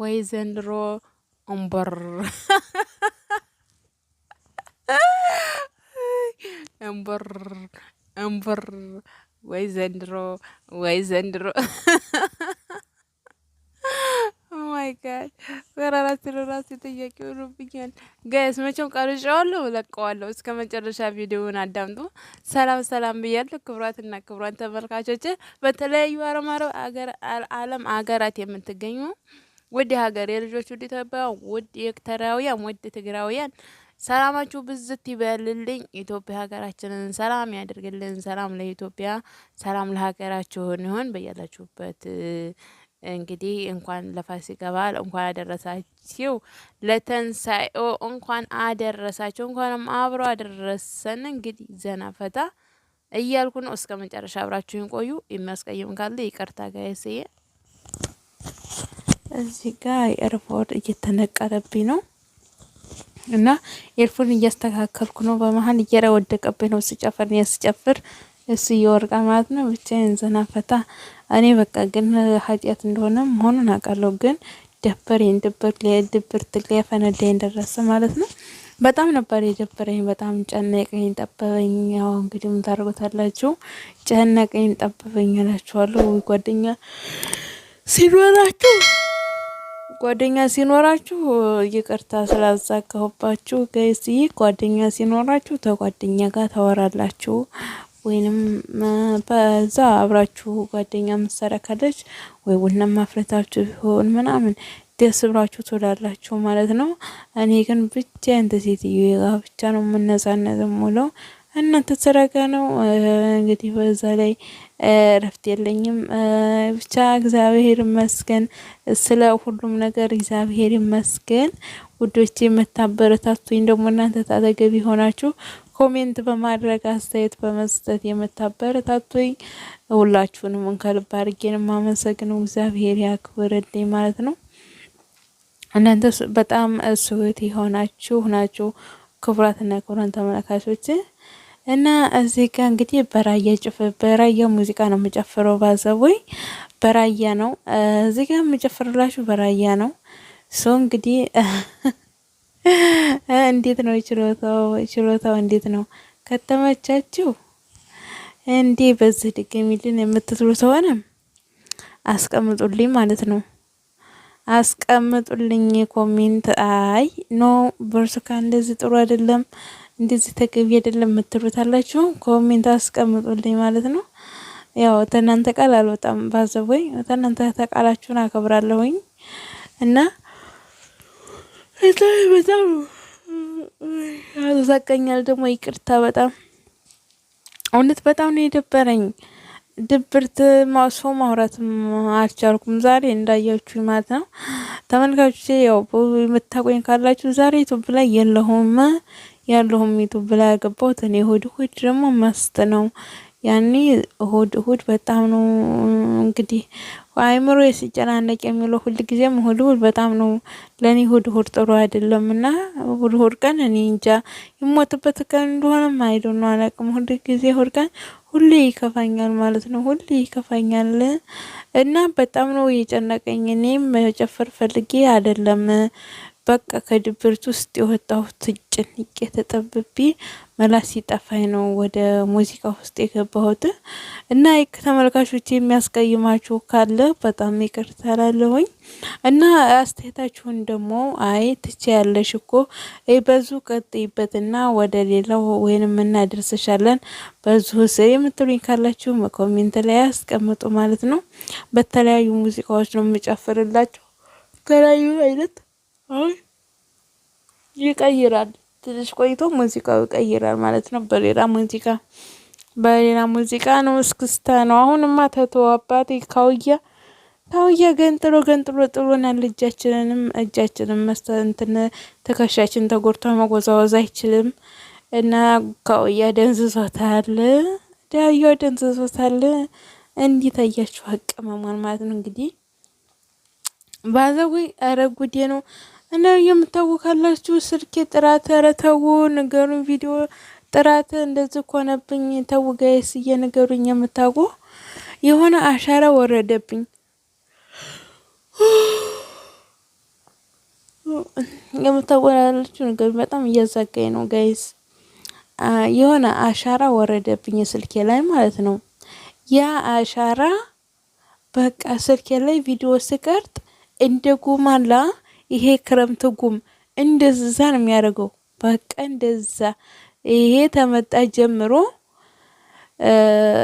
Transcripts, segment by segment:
ወይ ዘንድሮ እምበር እምበር እምበር ወይ ዘንድሮ ወይ ዘንድሮ ማይ ጋድ ወራራት ራሴ ጥያቄ ሆኖብኛል። ጋይስ መቼም ቀርጬዋለሁ እለቀዋለሁ። እስከ መጨረሻ ቪዲዮውን አዳምጡ። ሰላም ሰላም ብያለሁ። ክቡራትና ክቡራን ተመልካቾች በተለያዩ ዓለም አገራት የምትገኙ ውድ ሀገር የልጆች ውድ ኢትዮጵያውያን፣ ውድ ኤርትራውያን፣ ውድ ትግራውያን ሰላማችሁ ብዝት ይበልልኝ። ኢትዮጵያ ሀገራችንን ሰላም ያደርግልን። ሰላም ለኢትዮጵያ፣ ሰላም ለሀገራችሁን ይሁን በያላችሁበት። እንግዲህ እንኳን ለፋሲካ በዓል እንኳን አደረሳችሁ፣ ለተንሳኤው እንኳን አደረሳችሁ፣ እንኳንም አብሮ አደረሰን። እንግዲህ ዘና ፈታ እያልኩ ነው። እስከ መጨረሻ አብራችሁን ቆዩ። የሚያስቀይም ካለ ይቅርታ ጋይስዬ። እዚህ ጋር ኤርፖርት እየተነቀረብኝ ነው እና ኤርፎን እያስተካከልኩ ነው። በመሀል እየወደቀብኝ ነው። ስጨፍር እሱ እየወርቃ ማለት ነው። ብቻዬን ዘና ፈታ። እኔ በቃ ግን ኃጢአት እንደሆነ መሆኑን አውቃለሁ። ግን ድብርት ሊያፈነዳኝ ደረሰ ማለት ነው። በጣም ነበር የደበረኝ። በጣም ጨነቀኝ፣ ጠበበኝ። ያው እንግዲህ ምን ታደርጉታላችሁ? ጨነቀኝ፣ ጠበበኝ እላችኋለሁ። ጓደኛ ሲኖራችሁ ይቅርታ ስላዛጋሁባችሁ ጋይስ። ጓደኛ ሲኖራችሁ ተጓደኛ ጋር ታወራላችሁ ወይንም በዛ አብራችሁ ጓደኛ መሰረካለች ወይ ቡና ማፍረታችሁ ቢሆን ምናምን ደስ ብላችሁ ትውላላችሁ ማለት ነው። እኔ ግን ብቻዬን እንደ ሴትዮ ብቻ ነው የምነዛነዘው ሙለው እናንተ ተሰረጋ ነው እንግዲህ በዛ ላይ እረፍት የለኝም። ብቻ እግዚአብሔር ይመስገን፣ ስለ ሁሉም ነገር እግዚአብሔር ይመስገን። ውዶቼ የምታበረታቱኝ ደግሞ እናንተ ታጠገብ ሆናችሁ ኮሜንት በማድረግ አስተያየት በመስጠት የምታበረታቱኝ ሁላችሁንም ከልብ አድርጌ ነው የማመሰግነው። እግዚአብሔር ያክብርልኝ ማለት ነው። እናንተ በጣም ስዊት የሆናችሁ ናችሁ ክቡራትና ክቡራን ተመልካቾች። እና እዚህ ጋር እንግዲህ በራያ ሙዚቃ ነው የምጨፍረው። ባዘቦይ በራያ ነው እዚህ ጋር የምጨፍርላችሁ በራያ ነው። እንግዲህ እንዴት ነው ችሎታው እንዴት ነው? ከተመቻችሁ እንዴ በዚህ ድገሚልን የምትትሉ ተሆነ አስቀምጡልኝ ማለት ነው። አስቀምጡልኝ ኮሜንት። አይ ኖ ብርቱካን እንደዚህ ጥሩ አይደለም፣ እንደዚህ ተገቢ አይደለም የምትሉታላችሁ ኮሜንት አስቀምጡልኝ ማለት ነው። ያው ተናንተ ቃል አልወጣም። ባዘቦይ ተናንተ ተቃላችሁን አከብራለሁኝ እና በጣም ያዘቀኛል ደግሞ ይቅርታ። በጣም እውነት በጣም ነው የደበረኝ። ድብርት ሰው ማውራት አልቻልኩም ዛሬ እንዳያችሁ ማለት ነው ተመልካቾቼ። ያው የምታቆኝ ካላችሁ ዛሬ ዩቲዩብ ላይ ያለሁም ዩቲዩብ ላይ ያገባሁት እኔ እሁድ ደግሞ መስት ነው። ያኔ እሁድ በጣም ነው እንግዲህ አይምሮ ሲጨናነቅ የሚለው ሁሉ ጊዜም እሁድ በጣም ነው ለኔ እሁድ ጥሩ አይደለምና እሁድ ቀን እኔ እንጃ ይሞትበት ቀን እንደሆነም አይደል ነው አላውቅም። ሁሉ ጊዜ እሁድ ቀን ሁሌ ይከፋኛል ማለት ነው። ሁሌ ይከፋኛል እና በጣም ነው የጨነቀኝ። እኔም መጨፈር ፈልጌ አይደለም በቃ ከድብርት ውስጥ የወጣሁት ጭንቄ ተጠብቤ መላስ ሲጠፋኝ ነው ወደ ሙዚቃ ውስጥ የገባሁት። እና ተመልካቾች የሚያስቀይማችሁ ካለ በጣም ይቅርታ እላለሁኝ። እና አስተያየታችሁን ደግሞ አይ ትችያለሽ እኮ በዙ ቀጥይበትና ወደ ሌላው ወይንም እናደርስሻለን በዙ ስር የምትሉኝ ካላችሁ ኮሜንት ላይ አስቀምጡ ማለት ነው። በተለያዩ ሙዚቃዎች ነው የምጨፍርላችሁ። ተለያዩ አይነት ይቀይራል። ትንሽ ቆይቶ ሙዚቃው ይቀይራል ማለት ነው። በሌላ ሙዚቃ ነው እስክስታ ነው። አሁንማ ተተው አባቴ ካውያ ገንጥሎ ጥሎናል። እጃችንን መስተንትን ትከሻችን ተጎርቶ መጎዛወዝ አይችልም እና ካውያ ደንዝዞታል። እንዲህ ታያችሁ አቀማማን ማለት ነው። እንግዲህ ባዘው አረጉዴ ነው እና የምታውቃላችሁ ስልኬ ጥራት ረተው ነገሩን ቪዲዮ ጥራት እንደዚህ ሆነብኝ። ተው ጋይስ እየነገሩኝ የምታውቁ የሆነ አሻራ ወረደብኝ። የምታወራለችው ነገር በጣም እያዛጋኝ ነው ጋይስ። የሆነ አሻራ ወረደብኝ ስልኬ ላይ ማለት ነው። ያ አሻራ በቃ ስልኬ ላይ ቪዲዮ ስቀርጥ እንደ ጉማላ ይሄ ክረምት ጉም እንደዛ ነው የሚያደርገው። በቃ እንደዛ ይሄ ተመጣ ጀምሮ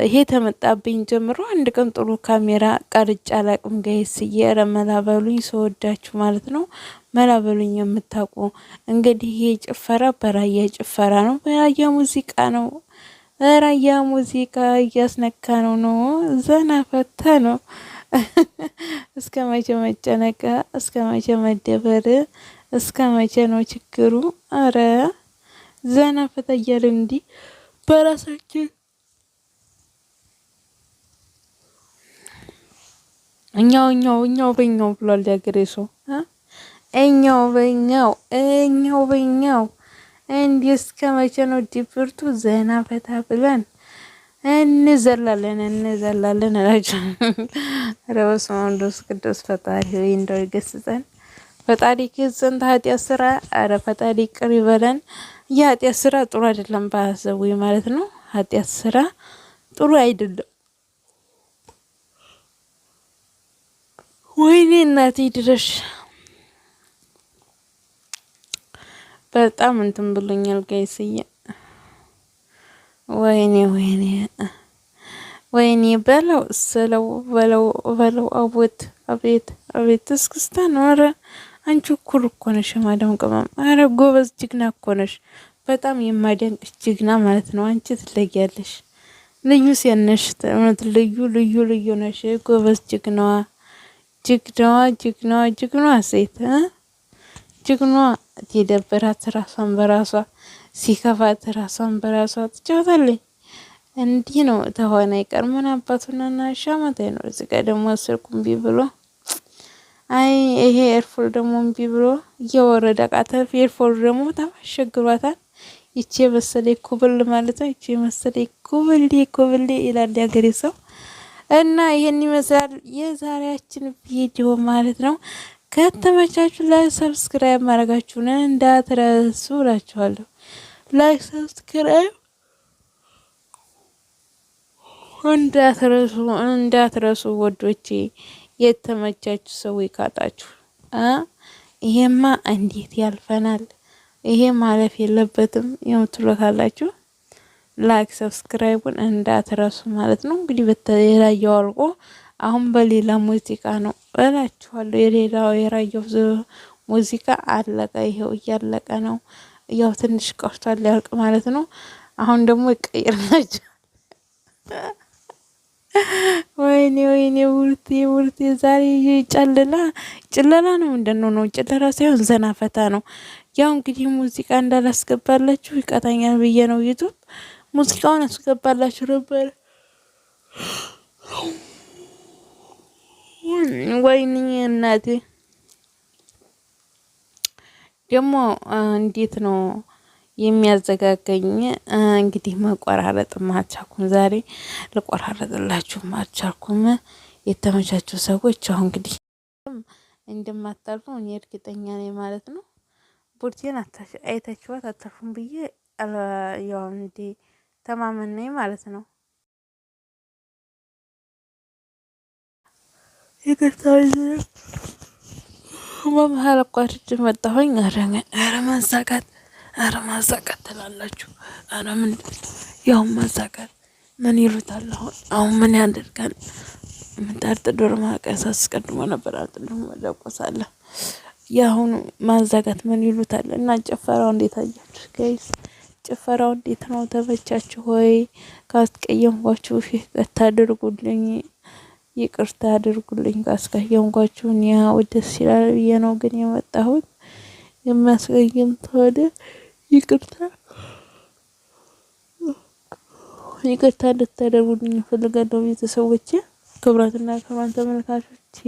ይሄ ተመጣብኝ ጀምሮ አንድ ቀን ጥሩ ካሜራ ቀርጬ አላቅም ጋይስ። መላበሉኝ ሰወዳችሁ ማለት ነው። መላበሉኝ የምታውቁ እንግዲህ ይሄ ጭፈራ በራያ ጭፈራ ነው፣ በራያ ሙዚቃ ነው። በራያ ሙዚቃ እያስነካ ነው ዘና ፈታ ነው። እስከ መቼ መጨነቅ? እስከ መቼ መደበር? እስከ መቼ ነው ችግሩ? አረ ዘና ፈታ እያልን እንዲህ በራሳችን እኛው በኛው ብሏል ያገሬ ሰው። እኛው በኛው እንዲህ እስከ መቼ ነው ድብርቱ? ዘና ፈታ ብለን እንዘላለን እላቸው። ኧረ በስመ አብ ወወልድ ቅዱስ ፈጣሪ ሆይ እንደው ይገስጸን። ፈጣሪ ከዘንድ ኃጢአት ስራ። አረ ፈጣሪ ይቅር ይበለን። የኃጢአት ስራ ጥሩ አይደለም ባሰቡ ማለት ነው። ኃጢአት ስራ ጥሩ አይደለም። ወይኔ እናቴ ድረሽ በጣም እንትን ብሎኛል ጋይስዬ። ወይኔ በለው ስለው በለው አቦት አቤት እስክስታ ነው። ኧረ አንቺ ኩር እኮ ነሽ ማዳም ቅመም። ኧረ ጎበዝ ጅግና እኮ ነሽ። በጣም የማደንቅሽ ጅግና ማለት ነው። አንቺ ትለያለሽ። ልዩ ሴት ነሽ። እውነት ልዩ ነሽ። ጎበዝ ጅግናዋ ሴት ጅግናዋ የደበራት ራሷን በራሷ ሲከፋት ራሷን በራሷ ትጫወታለች። እንዲህ ነው ተሆነ ይቀር ምን አባቱና ሻማታይ ነው። እዚህ ጋር ደግሞ ስልኩ እምቢ ብሎ ይሄ ኤርፎል ደግሞ እምቢ ብሎ እየወረደ ቃተፍ ኤርፎል ደግሞ ታሸግሯታል። ይቺ መሰለ ኩብል ማለት ነው። ይቺ መሰለ ኩብሌ ይላል ያገሬ ሰው። እና ይሄን ይመስላል የዛሬያችን ቪዲዮ ማለት ነው። ከተመቻችሁ ላይክ ሰብስክራይብ ማድረጋችሁን እንዳትረሱ እላችኋለሁ። ላይክ ሰብስክራይብ እንዳትረሱ ወዶቼ። የተመቻችሁ ሰው ይካጣችሁ። ይሄማ እንዴት ያልፈናል፣ ይሄ ማለፍ የለበትም የምትሉ ካላችሁ ላይክ ሰብስክራይቡን እንዳትረሱ ማለት ነው። እንግዲህ በተለያየው አልቆ አሁን በሌላ ሙዚቃ ነው እላችኋለሁ። የራያው ሙዚቃ አለቀ። ይሄው እያለቀ ነው። ያው ትንሽ ቀርቷል ሊያልቅ ማለት ነው። አሁን ደግሞ ይቀየርናቸው። ወይኔ ውርቴ ዛሬ ጨለላ ነው። ምንድነው ነው? ጨለላ ሳይሆን ዘና ፈታ ነው። ያው እንግዲህ ሙዚቃ እንዳላስገባላችሁ ይቀጣኛል ብዬ ነው ዩቲዩብ ሙዚቃውን አስገባላችሁ ነበር። ወይኔ እናቴ ደግሞ እንዴት ነው የሚያዘጋገኝ? እንግዲህ መቆራረጥ አልቻልኩም። ዛሬ ልቆራረጥላችሁ አልቻልኩም። የተመቻችሁ ሰዎች አሁን እንግዲህ እንደማታልፉ እኔ እርግጠኛ ነኝ ማለት ነው። ቡርቴን አይታችኋት አታልፉም ብዬ ያው እንዴ ተማመነኝ ማለት ነው። ይቅርታው በመሀል አቋርጬ መጣሁኝ። ኧረ ማዛቃት ትላላችሁ። ኧረ ምን ያው ማዛቃት ምን ይሉታል? አሁን ምን ያደርጋል? ምጣድ ዶሮ ማቀስ አስቀድሞ ነበር አጥልም ለቆሳለ። ያሁኑ ማዛጋት ምን ይሉታል? እና ጨፈራው እንዴት አያችሁ ጋይስ? ጭፈራው እንዴት ነው? ተመቻችሁ ሆይ? ካስቀየምኳችሁ ይቅርታ አድርጉልኝ። ካስቀየምኳችሁ ያው ደስ ይላል ብዬ ነው ግን የመጣሁት። የሚያስቀይም ተወደ ይቅርታ እንድታደርጉልኝ እፈልጋለሁ ቤተሰቦቼ። ክብራትና ክብራን ተመልካቾቼ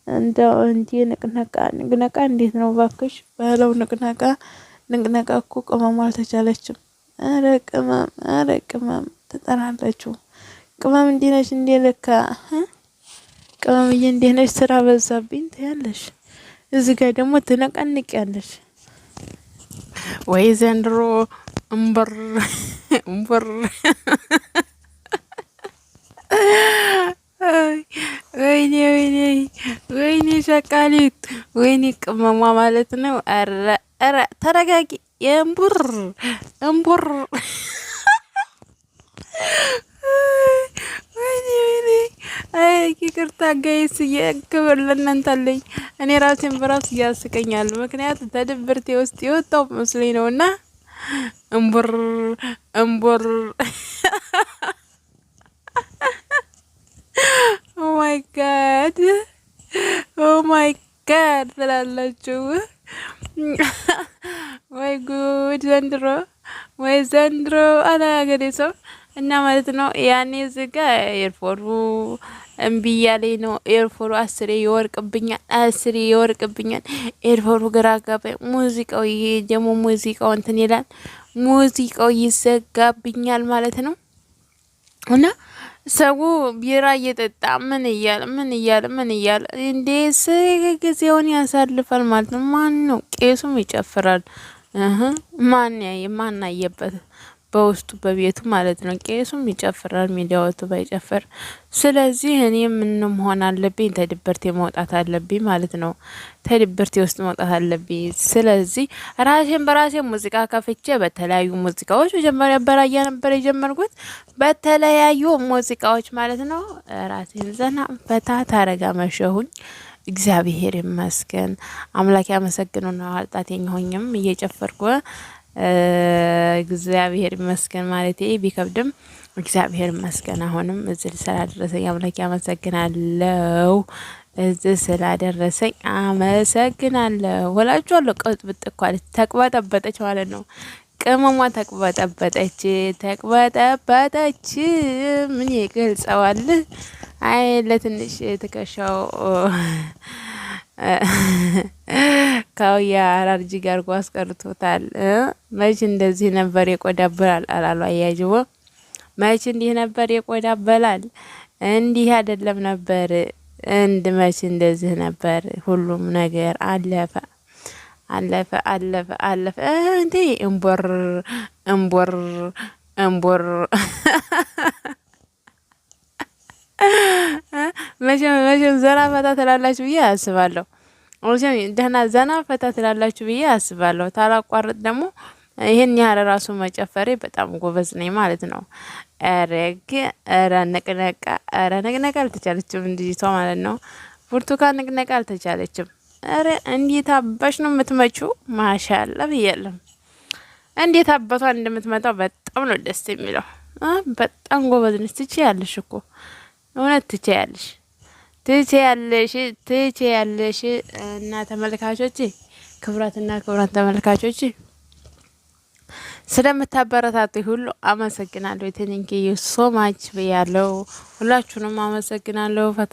እንደው እንዴ ንቅነቃ እንዴት ነው ባክሽ? ባህላው ንቅነቃ እኮ ቅመም አልተቻለችም። ኧረ ቅመም ትጠራላችሁ። ቅመም እንዴ ነሽ እንዴ? ለካ ቅመምዬ እንዴ ነሽ? ስራ በዛብኝ ትያለሽ። እዚህ ጋር ደግሞ ትነቀንቂያለሽ። ወይ ዘንድሮ እምበር እምበር ወይኔ ወይኔ ወይኔ ሸቃሊት ወይኔ ቅመሟ ማለት ነው። ኧረ ኧረ ተረጋጊ። የእምቡር እምቡር ወይኔ ወይኔ ይቅርታ ጋይስ፣ ክብር ለእናንተ አለኝ። እኔ ራሴን በራሱ እያስቀኛል። ምክንያቱም ተድብርቴ ውስጥ የወጣው መስሎኝ ነውና እምቡር እምቡር ኦ ማይ ጋድ ኦ ማይ ጋድ ትላላችሁ። ወይ ጉድ ዘንድሮ ወይ ዘንድሮ አላ ያገሬ ሰው እና ማለት ነው። ያኔ ዝጋ ኤርፎኑ እምቢ እያለኝ ነው። ኤርፎኑ አስሬ ይወርቅብኛል። ኤርፎኑ ግራ ገባኝ። ሙዚቃው ይሄ ደግሞ ሙዚቃው እንትን ይላል። ሙዚቃው ይዘጋብኛል ማለት ነው። እና ሰው ቢራ እየጠጣ ምን እያለ እንዴ ጊዜውን ያሳልፋል ማለት ነው። ማን ነው? ቄሱም ይጨፍራል። ማን አየበት? በውስጡ በቤቱ ማለት ነው። ቄሱም ይጨፍራል፣ ሚዲያወቱ ባይጨፍር። ስለዚህ እኔ ምን መሆን አለብኝ? ተድበርቴ መውጣት አለብኝ ማለት ነው። ተድበርቴ ውስጥ መውጣት አለብኝ። ስለዚህ ራሴን በራሴ ሙዚቃ ከፍቼ በተለያዩ ሙዚቃዎች መጀመሪያ በራያ ነበር የጀመርኩት። በተለያዩ ሙዚቃዎች ማለት ነው ራሴን ዘና ፈታ ታረጋ መሸሁኝ። እግዚአብሔር ይመስገን። አምላክ ያመሰግነው ነው። አልጣቴኝ ሆኝም እየጨፈርኩ እግዚአብሔር ይመስገን ማለቴ ቢከብድም እግዚአብሔር ይመስገን። አሁንም እዚህ ስላደረሰኝ አምላክ ያመሰግናለሁ። እዚህ ስላደረሰኝ አመሰግናለሁ። ወላጆቹ ቀጥብጥ እንኳን ተቅበጠበጠች ማለት ነው። ቅመሟ ተቅበጠበጠች። ምን ይገልጸዋል? አይ ለትንሽ ትከሻው ካውያ አላርጂ ጋር አስቀርቶታል። መች እንደዚህ ነበር የቆዳ በላል አላሉ አያጅቦ። መች እንዲህ ነበር የቆዳ በላል? እንዲህ አይደለም ነበር። መች እንደዚህ ነበር። ሁሉም ነገር አለፈ። እንዴ እምቦር እምቦር እምቦር መቼም ዘና ፈታ ትላላችሁ ብዬ አስባለሁ። ደህና ዘና ፈታ ትላላችሁ ብዬ አስባለሁ። ታላቋርጥ ደግሞ ይሄን ያህል ራሱ መጨፈሬ በጣም ጎበዝ ነኝ ማለት ነው። ኧረ ነቅነቃ አልተቻለችም ልጅቷ ማለት ነው። ብርቱካን ነቅነቃ አልተቻለችም። ኧረ እንዴት አባሽ ነው የምትመጪው? ማሻአላ ብያለሁ። እንዴት አባቷን እንደምትመጣው በጣም ነው ደስ የሚለው። በጣም ጎበዝ ነች። ትችያለሽ እኮ እውነት ትችያለሽ። እና ተመልካቾች ክብራትና ክብራት ተመልካቾች ስለምታበረታቱ ሁሉ አመሰግናለሁ። ቴንኪዩ ሶ ማች ብያለሁ። ሁላችሁንም አመሰግናለሁ። ፈጣሪ